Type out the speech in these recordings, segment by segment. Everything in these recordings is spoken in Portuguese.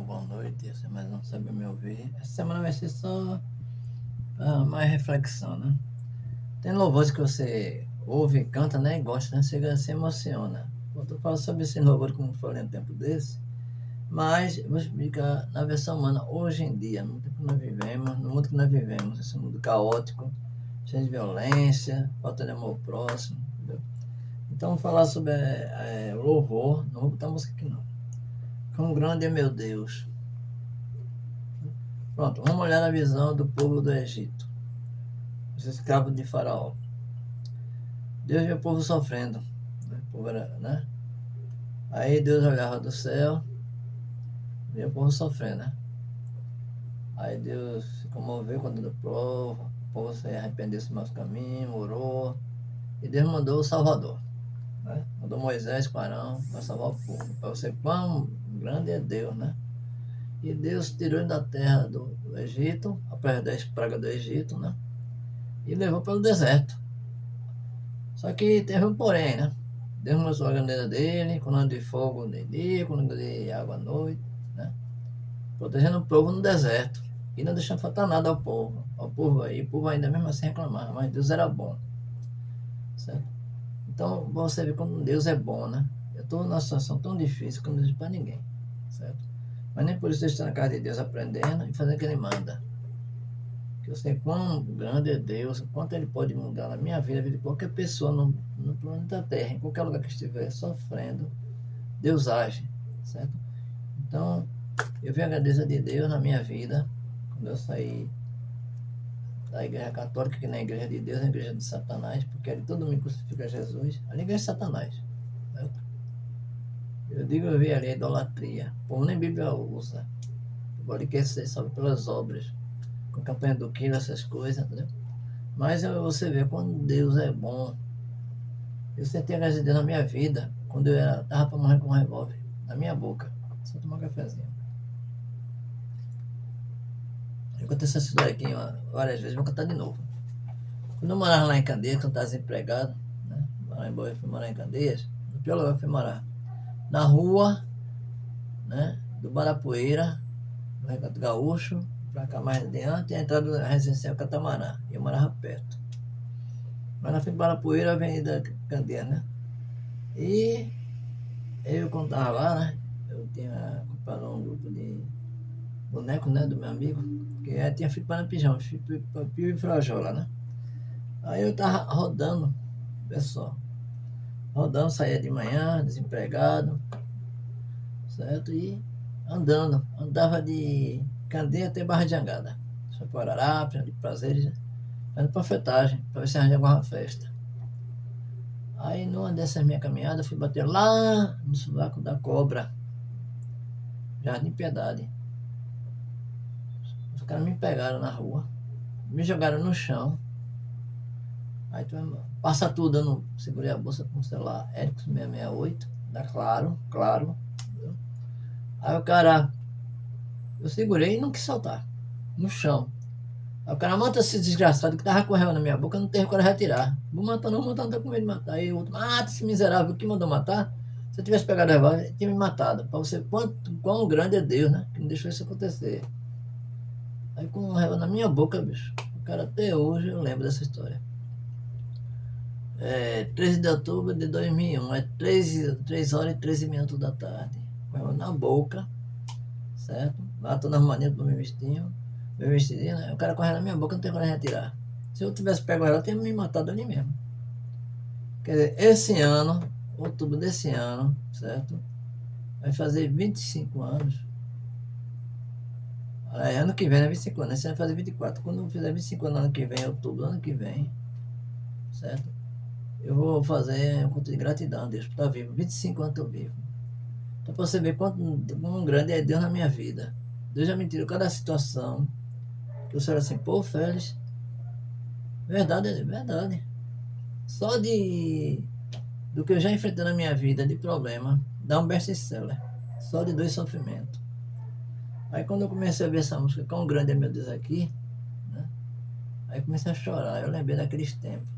boa noite. Essa mais não sabe me ouvir. Essa semana vai ser só mais reflexão, né? Tem louvores que você ouve, canta, né? E gosta, né? Chega, se emociona. Eu tô falando sobre esse louvor, como eu falei um tempo desse, mas eu vou explicar na versão humana, hoje em dia, no tempo que nós vivemos, no mundo que nós vivemos, esse mundo caótico, cheio de violência, falta de amor ao próximo, entendeu? Então, vou falar sobre o louvor, não vou botar música aqui não. Quão grande é meu Deus. Pronto, vamos olhar a visão do povo do Egito, os escravos de Faraó. Deus viu o povo sofrendo, né? O povo era, né? Aí Deus olhava do céu, via o povo sofrendo, né? Aí Deus se comoveu quando deu prova, o povo se arrependeu dos maus caminhos, orou, e Deus mandou o Salvador, né? Mandou Moisés com Arão para salvar o povo, para você quão grande é Deus, né? E Deus tirou ele da terra do Egito, após das pragas do Egito, né? E levou pelo deserto. Só que teve um porém, né? Deus mostrou a grandeza dele, coluna de fogo de dia, coluna de água à noite, né? Protegendo o povo no deserto. E não deixando faltar nada ao povo. Ao povo aí, o povo ainda mesmo assim reclamava, mas Deus era bom. Certo? Então, você vê como Deus é bom, né? Eu estou numa situação tão difícil que eu não desejo para ninguém. Certo? Mas nem por isso eu estou na casa de Deus aprendendo e fazendo o que Ele manda. Que eu sei quão grande é Deus, o quanto Ele pode mudar na minha vida, a vida de qualquer pessoa no planeta Terra, em qualquer lugar que estiver sofrendo, Deus age, certo? Então, eu vi a grandeza de Deus na minha vida, quando eu saí da igreja católica, que na igreja de Deus é a igreja de Satanás, porque ali todo mundo crucifica Jesus, ali é a igreja de Satanás, certo? Eu vi ali a idolatria, o povo nem Bíblia usa, o povo quer ser salvo pelas obras, com campanha do quilo, essas coisas, entendeu? Mas você vê, quando Deus é bom, eu senti a graça de Deus na minha vida, quando eu estava para morrer com um revólver na minha boca, só tomar um cafezinho. Eu contei essa história aqui várias vezes, vou contar de novo. Quando eu morava lá em Candeias, quando eu estava desempregado, né? Lá em Boa, eu fui morar em Candeias, no pior lugar eu fui morar, na rua, né? Do Barapoeira, do Recanto Gaúcho, para cá mais adiante, e a entrada da residencial Catamarã, e eu morava perto. Mas na frente do Barapoeira, a Avenida Candeias, né? E eu, quando estava lá, né? Eu tinha comprado um grupo de bonecos, né? Do meu amigo, que tinha feito para pijama, Pio e Frajola, né? Aí eu tava rodando, pessoal. Rodando, saía de manhã, desempregado, certo? E andando. Andava de Candeia até Barra de Jangada. Foi para Ararapes, de Prazeres, fazendo panfletagem, para ver se arranjava alguma festa. Aí, numa dessas minhas caminhadas, fui bater lá no sovaco da Cobra, Jardim Piedade. Os caras me pegaram na rua, me jogaram no chão. Aí tu passa tudo, eu não segurei a bolsa com o celular Ericsson 668, da Claro. Entendeu? Aí o cara, eu segurei e não quis soltar, no chão. Aí o cara, mata esse desgraçado que tava correndo na minha boca, eu não tenho coragem de retirar. Vou matar não, não tô com medo de matar. Aí o outro, mata esse miserável que mandou matar. Se eu tivesse pegado a revólver, ele tinha me matado. Pra você, quão grande é Deus, né? Que não deixou isso acontecer. Aí com um revólver na minha boca, bicho. O cara, até hoje eu lembro dessa história. 13 de outubro de 2001, 3 horas e 13 minutos da tarde. Na boca, certo? Lá tô nas manias do meu vestidinho, né? O cara correndo na minha boca, não tem coragem de retirar. Se eu tivesse pego ela, eu teria me matado ali mesmo. Quer dizer, esse ano, outubro desse ano, certo? Vai fazer 25 anos. Ano que vem é 25 anos, esse ano vai fazer 24. Quando eu fizer 25 anos ano que vem, outubro ano que vem, certo? Eu vou fazer um culto de gratidão a Deus por estar vivo. 25 anos estou vivo. Então, para você ver quão grande é Deus na minha vida. Deus já me tirou cada situação. Que eu sou assim, pô, Félix. Verdade, é verdade. Só do que eu já enfrentei na minha vida de problema, dá um best-seller. Só de dois sofrimentos. Aí quando eu comecei a ver essa música, quão grande é meu Deus aqui, aí comecei a chorar. Eu lembrei daqueles tempos.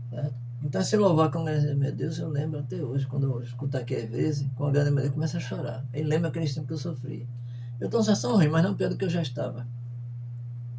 Certo? Então, esse louvor com grande meu Deus, eu lembro até hoje, quando eu escuto aqui às vezes, com a grande meu Deus, começa a chorar. Ele lembra aquele tempo que eu sofri. Eu estou numa situação ruim, mas não pior do que eu já estava.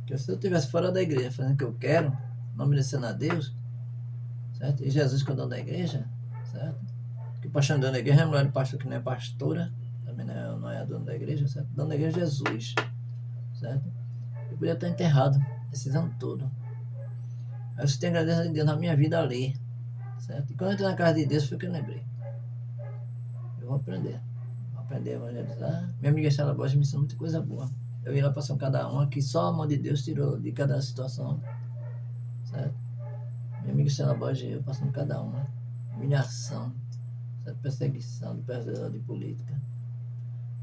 Porque se eu estivesse fora da igreja, fazendo o que eu quero, não obedecendo a Deus, certo? E Jesus que é o dono da igreja, certo? Que o pastor é dono da igreja, não é mulher do pastor que não é pastora, também não é dono da igreja, certo? O dono da igreja é Jesus, certo? Eu podia estar enterrado esse ano todo. Aí eu tenho agradecer a Deus na minha vida ali, certo? E quando eu entrei na casa de Deus, foi o que eu lembrei. Eu vou aprender. Vou aprender a evangelizar. Minha amiga Estela Borges me ensinou muita coisa boa. Eu ia lá passando cada uma que só a mão de Deus tirou de cada situação, certo? Minha amiga Estela Borges, eu passando cada uma. Humilhação, certo? Perseguição, de perseguição de política.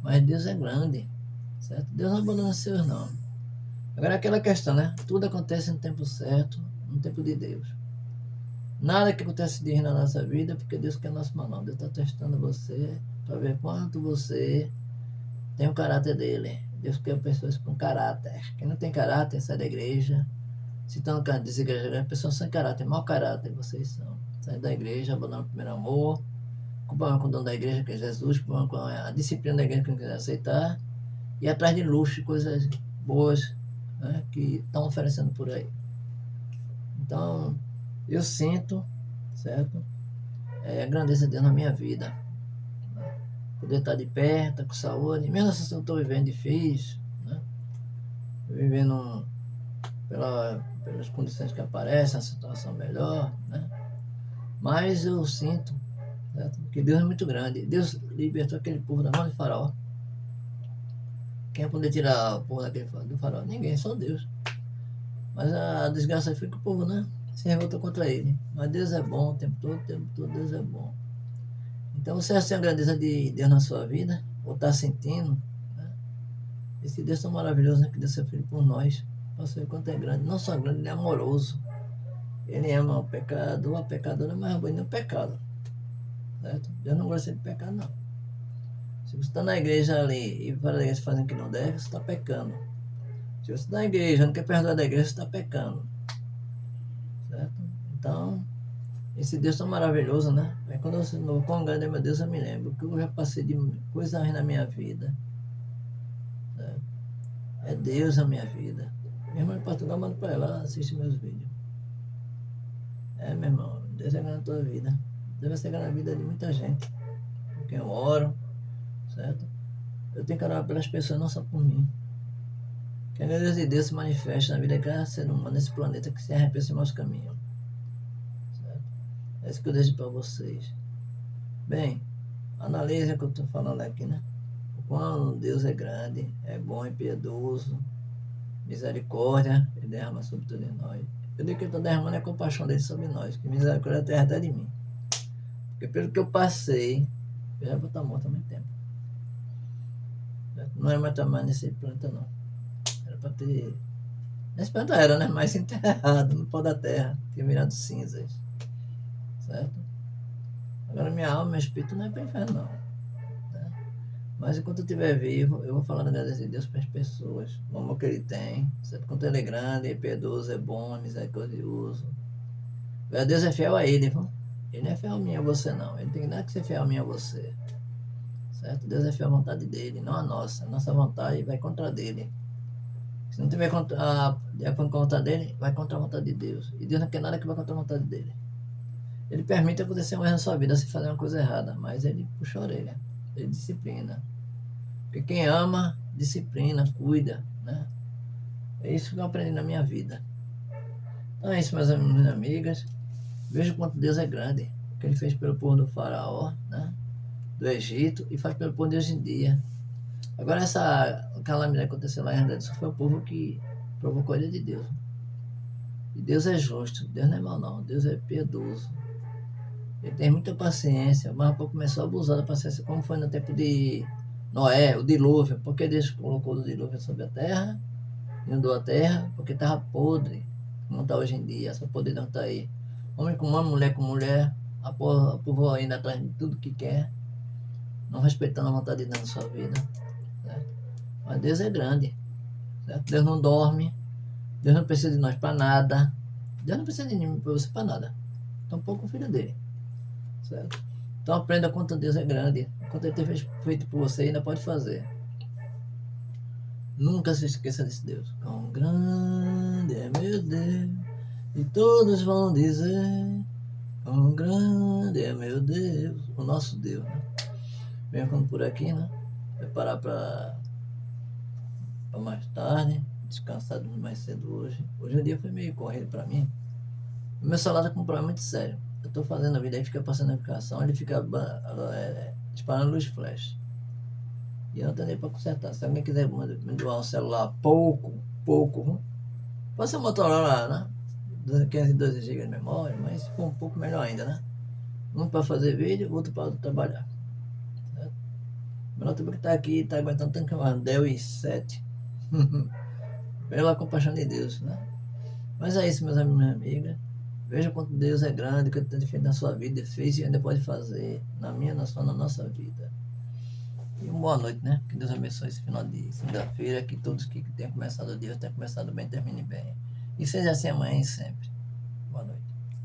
Mas Deus é grande, certo? Deus não abandona seus, não. Agora é aquela questão, né? Tudo acontece no tempo certo, no tempo de Deus. Nada que acontece de na nossa vida, porque Deus quer nosso manual. Deus está testando você para ver quanto você tem o caráter dele. Deus quer pessoas com caráter. Quem não tem caráter, sai da igreja. Se estão desigrejadas, pessoas sem caráter, mau caráter vocês são. Sai da igreja, abandona o primeiro amor, com o dono da igreja, que é Jesus, com a disciplina da igreja que não quiser aceitar, e atrás de luxo, coisas boas, né, que estão oferecendo por aí. Então, eu sinto, certo? A grandeza de Deus na minha vida. Poder estar de pé, estar com saúde, mesmo assim eu estou vivendo difícil, né? Vivendo pelas condições que aparecem, a situação melhor, né? Mas eu sinto, certo? Que Deus é muito grande. Deus libertou aquele povo da mão de Faraó. Quem ia poder tirar o povo do Faraó? Ninguém, só Deus. Mas a desgraça foi que o povo, né, se revoltou contra ele. Mas Deus é bom o tempo todo Deus é bom. Então você tem a grandeza de Deus na sua vida, ou está sentindo, né? Esse Deus tão maravilhoso, né, que deu seu filho por nós. Nossa, ver quanto é grande. Não só grande, ele é amoroso. Ele ama o pecador, a pecadora, mas abomina o pecado. Certo? Deus não gosta de pecado, não. Se você está na igreja ali e fora da igreja fazendo o que não deve, você está pecando. Se você está na igreja, não quer perdoar da igreja, você está pecando. Certo? Então, esse Deus tão maravilhoso, né? Aí quando eu no quão grande é meu Deus, eu me lembro que eu já passei de coisas na minha vida. Certo? É Deus a minha vida. Minha irmã de Portugal, manda para ela, assiste meus vídeos. Meu irmão, Deus é grande na tua vida. Deus vai ser grande na vida de muita gente. Por quem eu oro, certo? Eu tenho que orar pelas pessoas, não só por mim. Que a grandeza de Deus se manifeste na vida de cada ser humano nesse planeta que se arrepende em maus caminhos. Certo? É isso que eu deixo para vocês. Bem, analise o que eu estou falando aqui, né? O quão Deus é grande, é bom e piedoso, misericórdia, Ele derrama sobre todos nós. Eu digo que Ele está derramando a compaixão dele sobre nós, que misericórdia terra até de mim. Porque pelo que eu passei, eu já vou estar morto há muito tempo. Não era mais estar mais nesse planeta, não. Era para ter. Nesse planeta era, né? Mais enterrado no pó da terra, tinha virado cinzas. Certo? Agora minha alma, meu espírito não é para o inferno, não. Né? Mas enquanto eu estiver vivo, eu vou falar da graça de Deus para as pessoas. O amor que Ele tem, certo? Quanto Ele é grande, é piedoso, é bom, é misericordioso. Deus é fiel a Ele, viu? Ele não é fiel a mim, a você, não. Ele tem nada que ser fiel a mim, a você. Certo? Deus é fiel à vontade dele, não a nossa. A nossa vontade vai contra a dele. Se não tiver de acordo com a vontade dele, vai contra a vontade de Deus. E Deus não quer nada que vá contra a vontade dele. Ele permite acontecer um erro na sua vida se fazer uma coisa errada, mas ele puxa a orelha, ele disciplina. Porque quem ama, disciplina, cuida, né? É isso que eu aprendi na minha vida. Então é isso, meus amigos e minhas amigas. Veja o quanto Deus é grande. O que Ele fez pelo povo do Faraó, né? Do Egito, e faz pelo povo de hoje em dia. Agora essa calamidade que aconteceu lá em Israel, foi o povo que provocou a ira de Deus. E Deus é justo, Deus não é mau não, Deus é piedoso. Ele tem muita paciência, mas o povo começou a abusar da paciência, como foi no tempo de Noé, o dilúvio. Porque Deus colocou o dilúvio sobre a terra, inundou a terra, porque estava podre, como está hoje em dia, essa podridão está aí. Homem com homem, com mulher, a povo ainda atrás de tudo que quer, não respeitando a vontade de Deus na sua vida. Certo? Mas Deus é grande, certo? Deus não dorme, Deus não precisa de nós para nada, Deus não precisa de mim para você para nada. tampouco o filho dele, certo? Então aprenda quanto Deus é grande, quanto ele tem feito por você e ainda pode fazer. Nunca se esqueça desse Deus. Quão grande é meu Deus, e todos vão dizer, quão grande é meu Deus, o nosso Deus, né? Venha quando por aqui, né? Preparar para mais tarde, descansar mais cedo hoje. Hoje o dia foi meio corrido para mim. O meu celular tá com um problema muito sério. Eu tô fazendo a vida, aí fica passando a aplicação, ele fica disparando luz flash. E eu não tenho nem para consertar. Se alguém quiser me doar um celular pouco, pode ser um Motorola, né? 512 GB de memória, mas se for um pouco melhor ainda, né? Um para fazer vídeo, outro para trabalhar. Certo? Meu notebook tá aqui, tá aguentando tanto que é uma Dell i7. Pela compaixão de Deus, né? Mas é isso, meus amigos e minhas amigas. Veja quanto Deus é grande, que Ele tem feito na sua vida, fez e ainda pode fazer na minha, na sua, na nossa vida. E uma boa noite, né? Que Deus abençoe esse final de segunda-feira, que todos que tenham começado o dia tenham começado bem, termine bem. E seja assim amanhã e sempre.